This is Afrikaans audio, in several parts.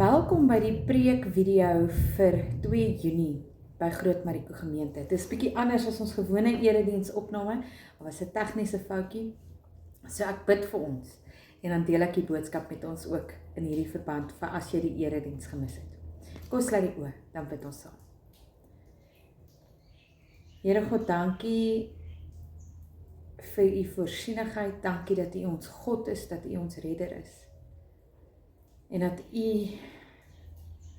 Welkom by die preekvideo vir 2 Junie by Groot Mariko Gemeente. Dit is bietjie anders as ons gewone erediens opname, maar was 'n tegniese foutjie. So ek bid vir ons en dan deel ek die boodskap met ons ook in hierdie verband vir as jy die erediens gemis het. Kom ons sluit die oë, dan bid ons saam. Here God, dankie vir u voorsienigheid, dankie dat u ons God is, dat u ons redder is. En dat u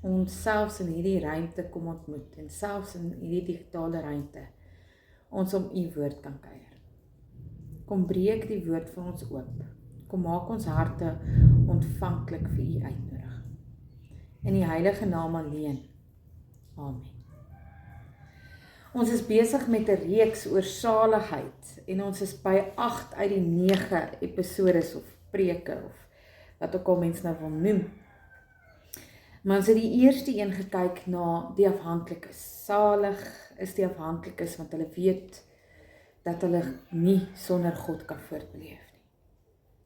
ons selfs in hierdie ruimte kom ontmoet, en selfs in hierdie digitale ruimte, ons om u woord kan kuier. Kom breek die woord vir ons oop, kom maak ons harte ontvanklik vir u uitnodiging. In die heilige naam alleen, amen. Ons is besig met 'n reeks oor saligheid, en ons is by 8 uit die 9 episodes of preke, of wat ook al mens nou wil noem. Maar ons het die eerste een gekyk na die afhanklikes. Salig is die afhanklikes, want hulle weet dat hulle nie sonder God kan voortbeleef nie.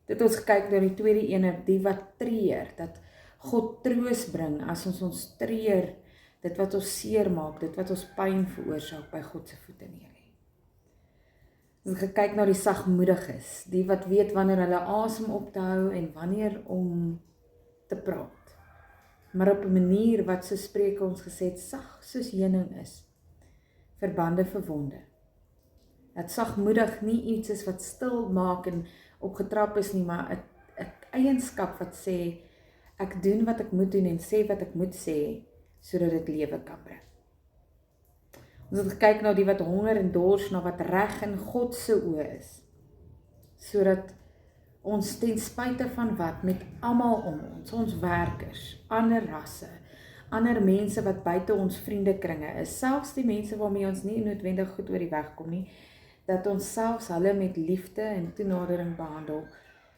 Dit ons gekyk na die tweede ene, die wat treur, dat God troos bring as ons treur, dit wat ons seer maak, dit wat ons pyn veroorsaak, by God se voete neer lê. Ons het gekyk na die sagmoediges, die wat weet wanneer hulle asem op te hou en wanneer om te praat. Maar op 'n manier wat so Spreuke ons gesê het, sag soos heuning is, verbande verwonde. Dat sagmoedig nie iets is wat stil maak en opgetrap is nie, maar 'n eienskap wat sê, ek doen wat ek moet doen en sê wat ek moet sê, sodat dit lewe kan bring. Ons het gekyk na die wat honger en dors, na wat reg in God se oë is, sodat ons ten spyte van wat met almal om ons werkers, ander rasse, ander mense wat buite ons vriendekringe is, selfs die mense waarmee ons nie noodwendig goed oor die weg kom nie, dat ons selfs hulle met liefde en toenadering behandel,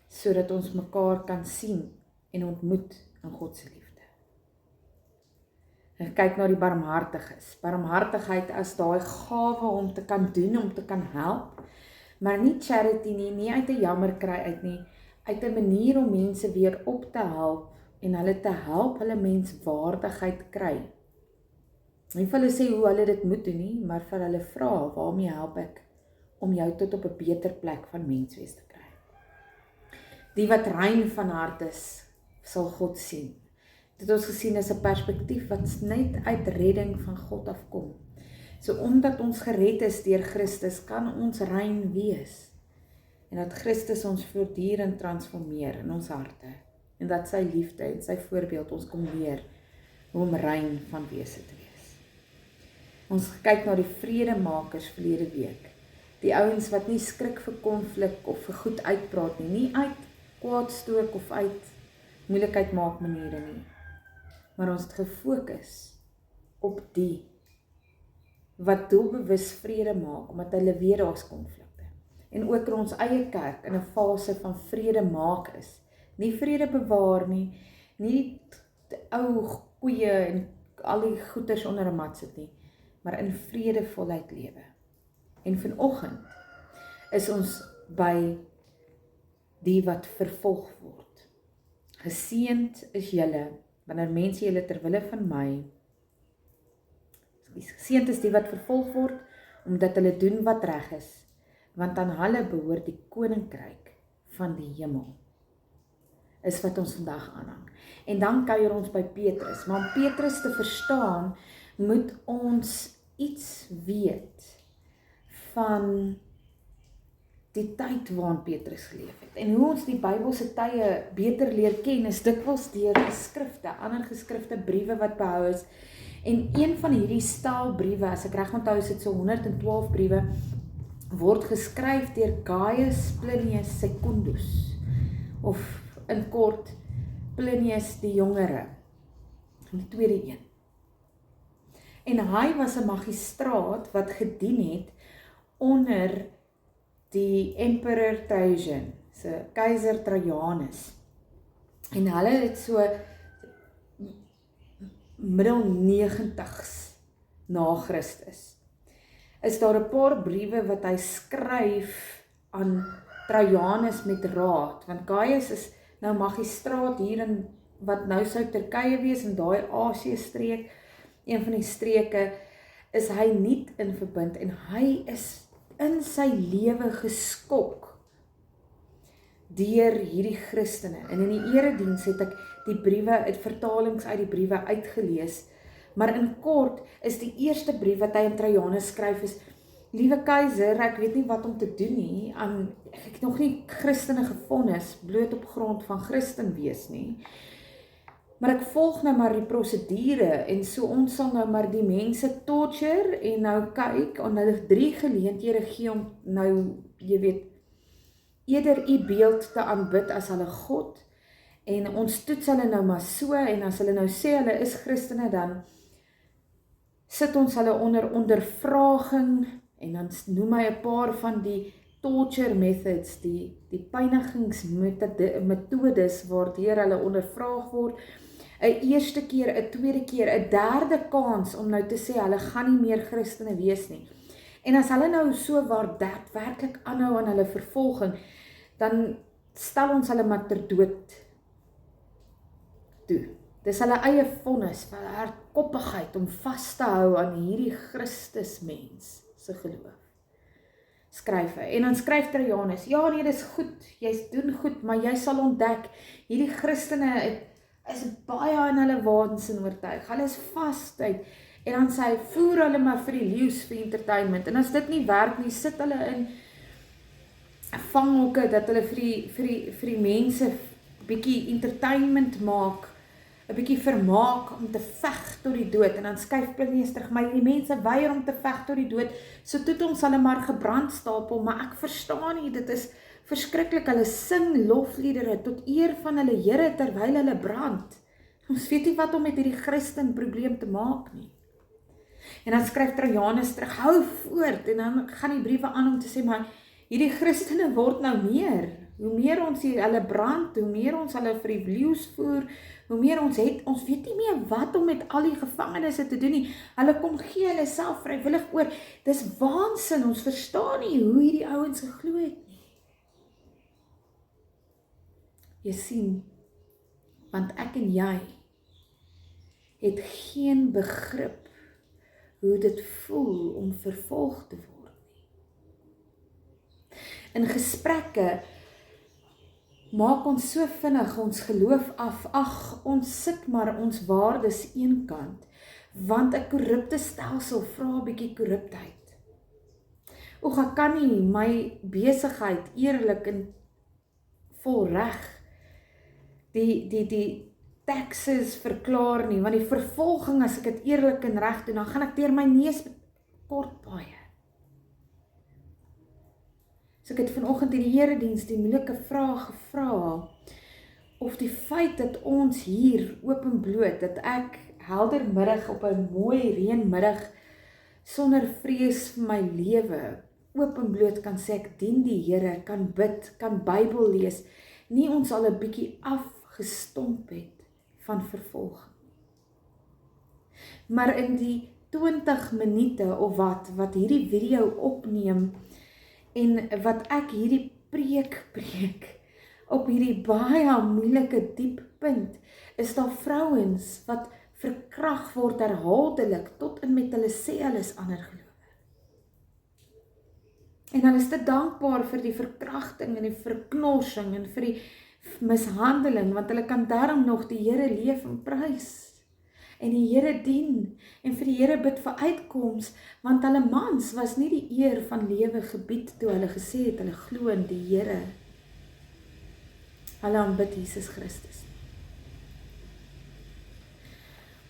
sodat ons mekaar kan sien en ontmoet in God se liefde. En kyk na die barmhartiges. Barmhartigheid as daai gawe om te kan doen, om te kan help, maar nie charity nie uit 'n jammerkry uit nie, uit 'n manier om mense weer op te help en hulle te help hulle menswaardigheid kry. Nie vir hulle sê hoe hulle dit moet doen nie, maar vir hulle vra, waarmee help ek om jou tot op 'n beter plek van menswees te kry. Die wat rein van hart is, sal God sien. Dit ons gesien is 'n perspektief wat net uit redding van God afkom. So omdat ons gered is deur Christus, kan ons rein wees. En dat Christus ons voortdurend transformeer in ons harte. En dat sy liefde en sy voorbeeld ons kom leer hoe om rein van wese te wees. Ons kyk na die vredemakers verlede week. Die ouens wat nie skrik vir konflik of vir goed uitpraat nie uit kwaadstook of uit moeilikheid maak maniere nie. Maar ons het gefokus op die wat doelbewus vrede maak, omdat hulle weet daar's konflikte. En ook in ons eie kerk in 'n fase van vrede maak is. Nie vrede bewaar nie die ou koeie en al die goeders onder 'n mat sit nie, maar in vrede voluit lewe. En vanoggend is ons by die wat vervolg word. Geseënd is julle, wanneer mense julle ter wille van my, geseënd is die wat vervolg word, omdat hulle doen wat reg is, want aan hulle behoort die koninkryk van die hemel, is wat ons vandag aanhang. En dan kuier ons by Petrus, maar om Petrus te verstaan, moet ons iets weet van die tyd waarin Petrus geleef het. En hoe ons die Bybelse tye beter leer ken, is dikwels deur geskrifte, ander geskrifte, briewe wat behou is. En een van hierdie staalbriewe, as ek reg onthou, is dit so 112 briewe, word geskryf deur Gaius Plinius Secundus, of in kort, Plinius die jongere, die tweede een. En hy was 'n magistraat wat gedien het onder die Emperor Trajan, se keiser Trajanus. En hulle het so middel 90s na Christus. Is daar 'n paar briewe wat hy skryf aan Trajanus met raad, want Gaius is nou magistraat hier in wat nou sou Turkye wees, in daai Asië streek, een van die streke, is hy nie in verbind, en hy is in sy lewe geskok deur hierdie Christene. En in die erediens het ek die briewe, vertalings uit die briewe uitgelees, maar in kort is die eerste brief wat hy aan Trajanus skryf is: Liewe keizer, ek weet nie wat om te doen nie, ek het nog nie Christene gevonnis, bloot op grond van Christen wees nie, maar ek volg nou maar die prosedure, en so ons sal nou maar die mense torture, en nou kyk, en nou 3 geleenthede gee om nou, jy weet, eerder u beeld te aanbid as hulle God, en ons toets hulle nou maar so, en as hulle nou sê hulle is Christene, dan sit ons hulle onder ondervraging, en dan noem hy 'n paar van die torture methods, die pynigingsmetodes waardeur hulle ondervraag word, 'n eerste keer, 'n tweede keer, 'n derde kans om nou te sê hulle gaan nie meer Christene wees nie. En as hulle nou so daadwerklik aanhou aan hulle vervolging, dan stel ons hulle maar ter dood toe. Dis hulle eie vonnis, vir hulle hardkoppigheid om vas te hou aan hierdie Christusmens se geloof. Skryf hy. En dan skryf Trajanus: ja nee, dis goed, jy doen goed, maar jy sal ontdek, hierdie Christene is baie in hulle waansin oortuig. Hulle is vastheid. En dan sê hy, voer hulle maar vir die leeu's vir entertainment. En as dit nie werk nie, sit hulle in vanghokke, dat hulle vir die mense bietjie entertainment maak, 'n bietjie vermaak om te veg tot die dood. En dan skryf Plinius terug: maar die mense weier om te veg tot die dood, so toe ons hulle maar gebrandstapel, maar ek verstaan nie, dit is verskriklik, hulle sing lofliedere tot eer van hulle Here terwyl hulle brand. Ons weet nie wat om met hierdie Christen probleem te maak nie. En dan skryf Trajanus terug: hou voort, en dan gaan die briewe aan om te sê, maar hierdie Christene word nou meer. Hoe meer ons hulle brand, hoe meer ons hulle vir die leeu's voer, hoe meer ons weet nie meer wat om met al die gevangenes te doen nie. Hulle kom gee hulle self vrywillig oor. Dis waansin, ons verstaan nie hoe hierdie ouens geglo het nie. Jy sien, want ek en jy het geen begrip hoe dit voel om vervolg te word nie. In gesprekke maak ons so vinnig ons geloof af, ag, ons sit maar ons waardes eenkant, want 'n korrupte stelsel vra 'n bietjie korruptheid. Oeg, ek kan nie my besigheid eerlik en vol reg die taxes verklaar nie, want die vervolging, as ek dit eerlik en reg doen, dan gaan ek deur my neus kort baie. So ek het vanoggend in die erediens die moeilike vraag gevra, of die feit dat ons hier openbloot, dat ek helder middag op 'n mooi reënmiddag sonder vrees vir my lewe openbloot kan sê ek dien die Here, kan bid, kan Bybel lees, nie ons al 'n bietjie afgestomp het van vervolging. Maar in die 20 minute of wat hierdie video opneem, en wat ek hierdie preek op hierdie baie moeilike diep punt, is daar vrouens wat verkragt word herhaaldelik, tot en met hulle sê hulle is ander gelowe. En hulle is te dankbaar vir die verkrachting en die verknorsing en vir die mishandeling, want hulle kan daarom nog die Here leef en prys, en die Here dien, en vir die Here bid vir uitkoms, want hulle mans was nie die eer van lewe gebied toe hulle gesê het, hulle glo in die Here. Hulle aanbid Jesus Christus.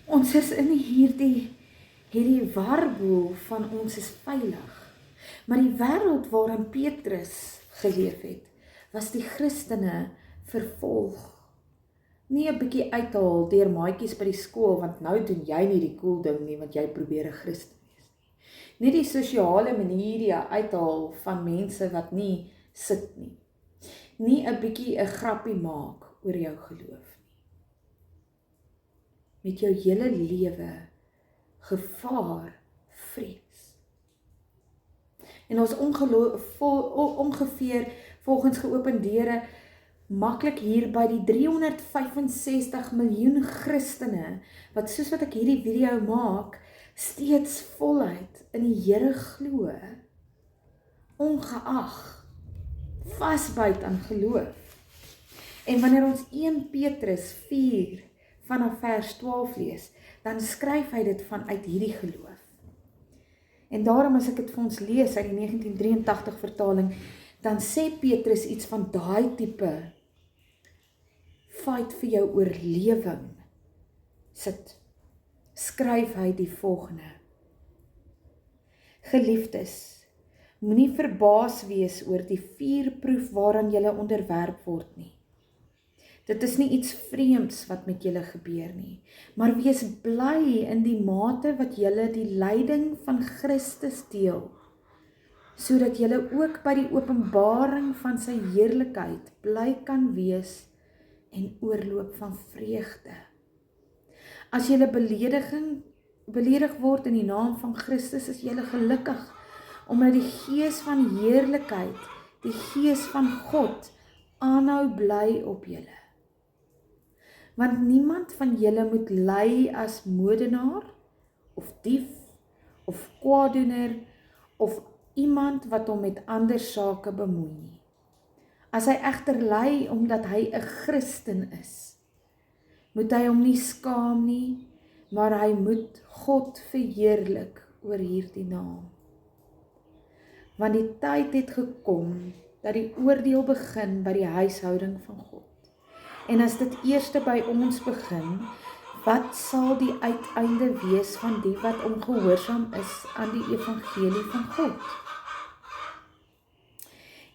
Ons is in hierdie warboel van ons is veilig, maar die wêreld waarin Petrus geleef het, was die Christene vervolg. Nie 'n bietjie uithaal deur maatjies by die skool, want nou doen jy nie die cool ding nie, want jy probeer 'n Christen wees nie. Nie die sosiale maniere uithaal van mense wat nie sit nie. Nie 'n bietjie 'n grappie maak oor jou geloof nie. Met jou hele lewe gevaar vrees. En ons ongeveer volgens Geopenbare maklik hier by die 365 miljoen Christene, wat soos wat ek hierdie video maak, steeds voluit in die Here glo, ongeag, vasbyt aan geloof. En wanneer ons 1 Petrus 4 vanaf vers 12 lees, dan skryf hy dit vanuit hierdie geloof. En daarom as ek dit vir ons lees uit die 1983 vertaling, dan sê Petrus iets van daai tipe fight vir jou oorlewing. Skryf hy die volgende. Geliefdes, moenie verbaas wees oor die vuurproef waaraan julle onderwerp word nie. Dit is nie iets vreemds wat met julle gebeur nie, maar wees bly in die mate wat julle die lyding van Christus deel, sodat julle ook by die openbaring van sy heerlikheid bly kan wees en oorloop van vreugde. As julle beledig word in die naam van Christus, is julle gelukkig, omdat die Gees van heerlikheid, die Gees van God, aanhou bly op julle. Want niemand van julle moet ly as moordenaar, of dief, of kwaadoener, of iemand wat hom met ander sake bemoei nie. As hy egter ly omdat hy 'n Christen is, moet hy hom nie skaam nie, maar hy moet God verheerlik oor hierdie naam. Want die tyd het gekom dat die oordeel begin by die huishouding van God. En as dit eerste by ons begin, wat sal die uiteinde wees van die wat ongehoorsaam is aan die evangelie van God?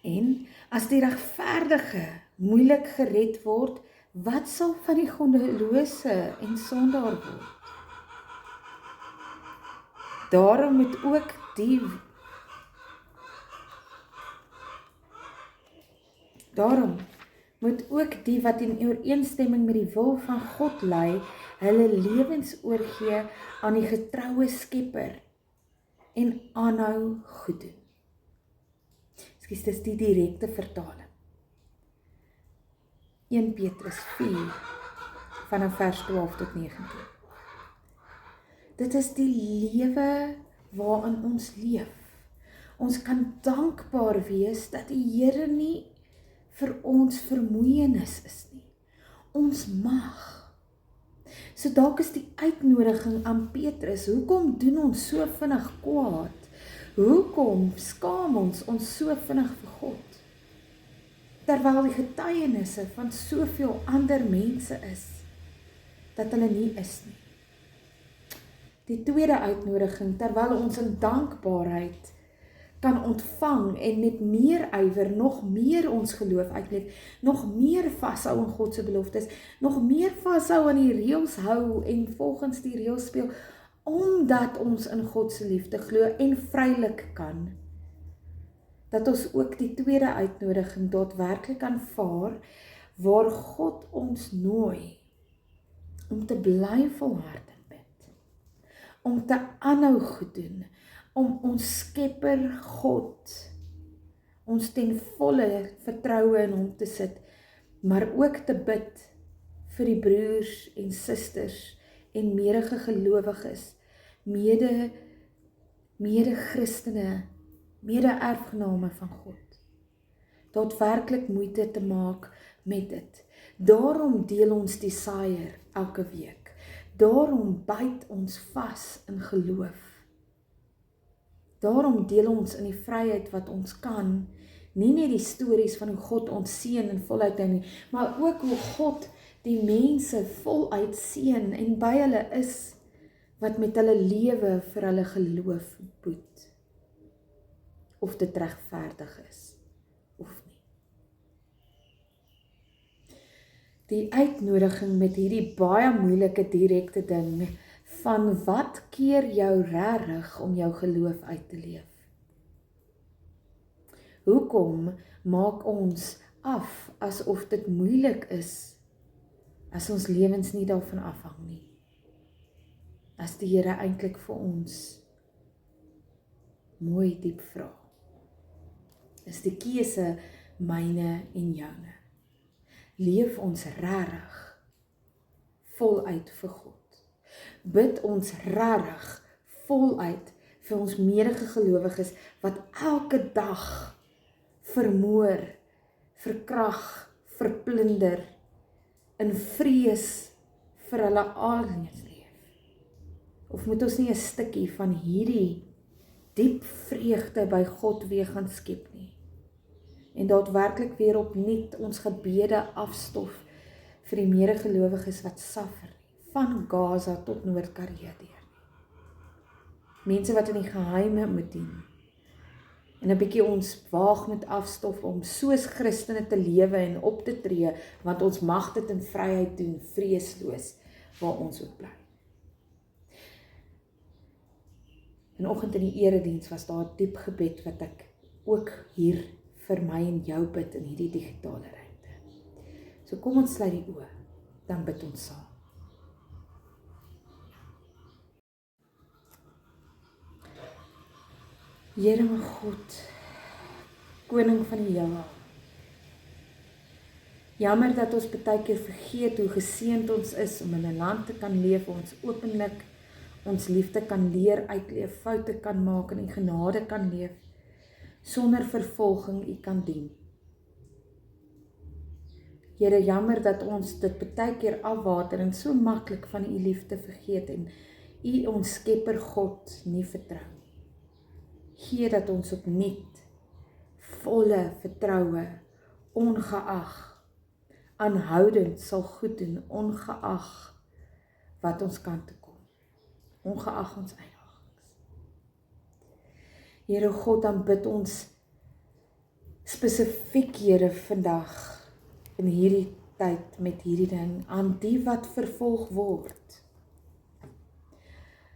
En as die regverdige moeilik gered word, wat sal van die goddelose en sondaar word? Daarom moet ook die wat in ooreenstemming met die wil van God ly, hulle lewens oorgee aan die getroue Skepper en aanhou goed doen. Ekskuus, dis die direkte vertaling. 1 Petrus 4 vanaf vers 12 tot 19. Dit is die lewe waarin ons leef. Ons kan dankbaar wees dat die Here nie vir ons vermoeienis is nie. Ons mag. So dalk is die uitnodiging aan Petrus, hoekom doen ons so vinnig kwaad? Hoekom skaam ons so vinnig vir God? Terwyl die getuienisse van soveel ander mense is, dat hulle nie is nie. Die tweede uitnodiging, terwyl ons in dankbaarheid kan ontvang en met meer ywer nog meer ons geloof uitleef, nog meer vashou aan God se beloftes, nog meer vashou aan die reëls hou en volgens die reëls speel, omdat ons in God se liefde glo en vrylik kan, dat ons ook die tweede uitnodiging daadwerklik aanvaar, waar God ons nooi om te bly volhard in bid, om te aanhou goed doen, om ons Skepper God, ons ten volle vertroue in hom te sit, maar ook te bid vir die broers en susters en mede gelowiges, mede Christene, mede erfgename van God. Daadwerklik moeite te maak met dit. Daarom deel ons die saaier elke week. Daarom byt ons vas in geloof. Daarom deel ons in die vryheid wat ons kan, nie net die stories van hoe God ons seën en voluit hou nie, maar ook hoe God die mense voluit seën en by hulle is, wat met hulle lewe vir hulle geloof boet. Of dit regverdig is, of nie. Die uitnodiging met hierdie baie moeilike direkte ding, van wat keer jou regtig om jou geloof uit te leef? Hoekom maak ons af asof dit moeilik is, as ons lewens nie daarvan afhang nie? As die Here eintlik vir ons mooi diep vra. Is die keuse myne en joune. leef ons regtig voluit vir God? Bid ons regtig voluit vir ons medegelowiges wat elke dag vermoor, verkrag, verplunder, in vrees vir hulle aliens leef? Of moet ons nie 'n stukkie van hierdie diep vreugde by God weer gaan skep nie? En daadwerklik weer opnuut ons gebede afstof vir die medegelowiges wat suffer, van Gaza tot Noord-Korea deur. Mense wat in die geheime moet dien. En 'n bietjie ons waag met afstof om soos Christene te lewe en op te tree, want ons mag dit in vryheid doen, vreesloos, waar ons ook bly. Vanoggend in die erediens was daar 'n diep gebed wat ek ook hier vir my en jou bid in hierdie digitale ruimte. So kom ons sluit die oë, dan bid ons saam. Here my God, Koning van die heelal. Jammer dat ons baie keer vergeet hoe geseënd ons is om in 'n land te kan leef waar ons openlik ons liefde kan leer uitleef, foute kan maak en in genade kan leef, sonder vervolging U kan dien. Here, jammer dat ons dit baie keer afwater en so maklik van U liefde vergeet en U ons Skepper God nie vertrou. Gee dat ons opnuut volle vertroue, ongeag, aanhoudend sal goed doen, ongeag wat ons kant toe kom, ongeag ons uitdagings. Here God, dan bid ons spesifiek, Here, vandag in hierdie tyd met hierdie ding aan die wat vervolg word,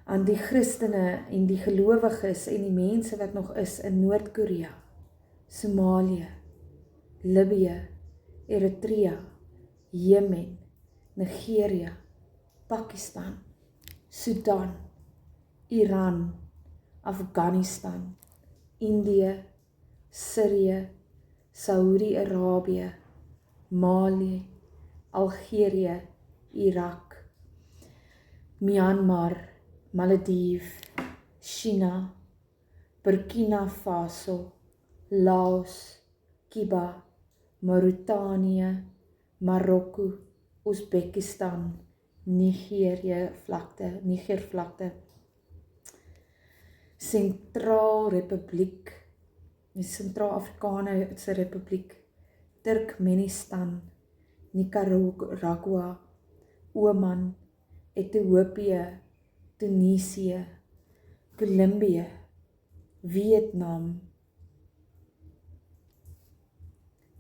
aan die Christene en die gelowiges en die mense wat nog is in Noord-Korea, Somalië, Libië, Eritrea, Jemen, Nigeria, Pakistan, Sudan, Iran, Afghanistan, Indië, Sirië, Saudi-Arabië, Mali, Algerië, Irak, Myanmar, Maledief, China, Burkina Faso, Laos, Cuba, Mauritanië, Marokko, Oezbekistan, Nigervlakte, Sentraal-Afrikaanse Republiek, Turkmenistan, Nicaragua, Oman, Ethiopië, Tunesië, Kolumbie, Vietnam,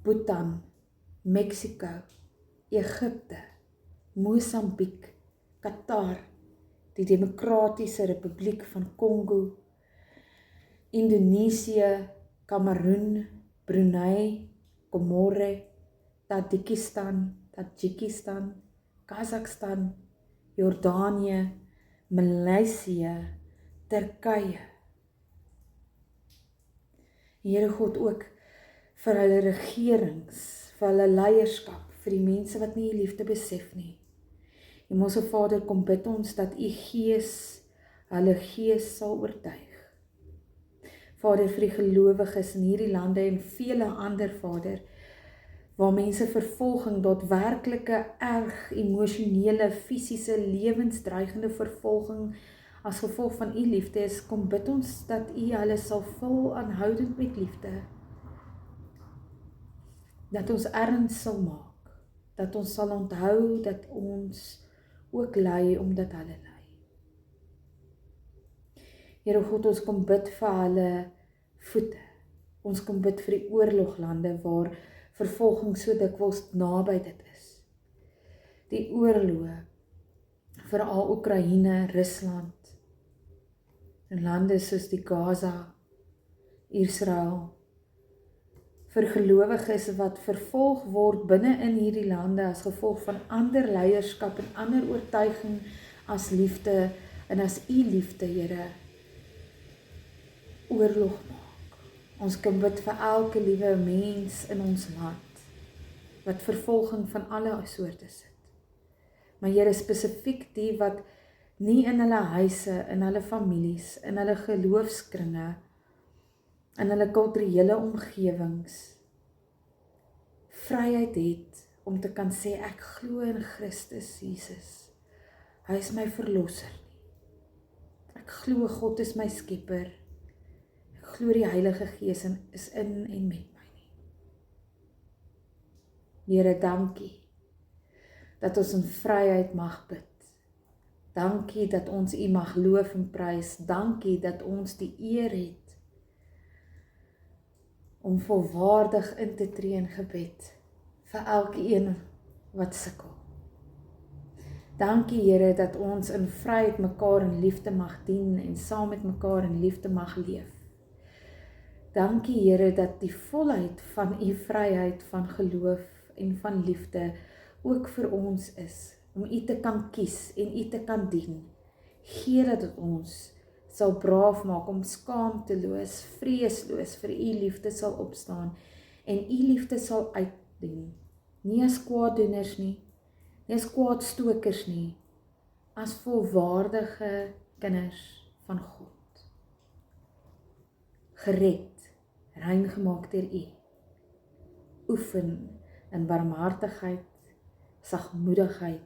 Bhutan, Mexico, Egipte, Mosambiek, Qatar, die Demokratiese Republiek van Kongo, Indonesië, Kameroen, Brunei, Komore, Tajikistan, Kazakhstan, Jordanië, Maleisië, Turkye. Here God, ook vir hulle regerings, vir hulle leierskap, vir die mense wat nie U liefde besef nie. Hemelse Vader, kom bid ons dat U Gees hulle gees sal oortuig. Vader, vir die gelowiges in hierdie lande en vele ander, Vader, waar mense vervolging, daadwerklike erg emosionele, fisiese, lewensdreigende vervolging as gevolg van U liefde is, kom bid ons dat U hulle sal vul aanhoudend met liefde. Dat ons erns sal maak, dat ons sal onthou dat ons ook ly omdat hulle ly. Here God, ons kom bid vir hulle voete. Ons kom bid vir die oorloglande waar vervolging so dikwels naby dit is. Die oorloë, veral Oekraïne, Rusland, en lande soos die Gaza, Israel, vir gelowiges wat vervolg word binne in hierdie lande as gevolg van ander leierskap en ander oortuiging as liefde en as U liefde, Here, oorlog maak. Ons kan bid vir elke liewe mens in ons land. wat vervolging van alle soorte sit. Maar Here, spesifiek die wat nie in hulle huise, in hulle families, in hulle geloofskringe, in hulle kulturele omgewings vryheid het om te kan sê, ek glo in Christus Jesus. Hy is my verlosser nie. Ek glo God is my skepper. Ek glo die Heilige Gees is in en met my nie. Here, dankie dat ons in vryheid mag bid. Dankie dat ons U mag loof en prys. Dankie dat ons die eer het om volwaardig in te tree in gebed vir elkeen wat sukkel. Dankie Here dat ons in vryheid mekaar in liefde mag dien en saam met mekaar in liefde mag leef. Dankie Here dat die volheid van U vryheid van geloof en van liefde ook vir ons is, om U te kan kies en U te kan dien. Gee dat ons sal braaf maak om skaamteloos, vreesloos vir U liefde sal opstaan en U liefde sal uitdien. Nie as kwaaddoeners nie, nie as kwaadstokers nie, as volwaardige kinders van God. Gered, rein gemaak deur U. Oefen in barmhartigheid, sagmoedigheid,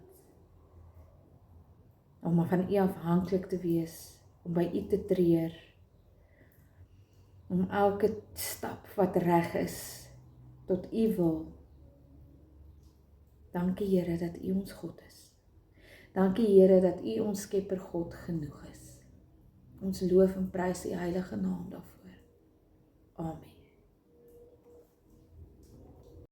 om van U afhanklik te wees, om by U te treur, om elke stap wat reg is, tot U wil. Dankie Here dat U ons God is. Dankie Here dat U ons Skepper God genoeg is. Ons loof en prys U heilige naam daarvoor. Amen.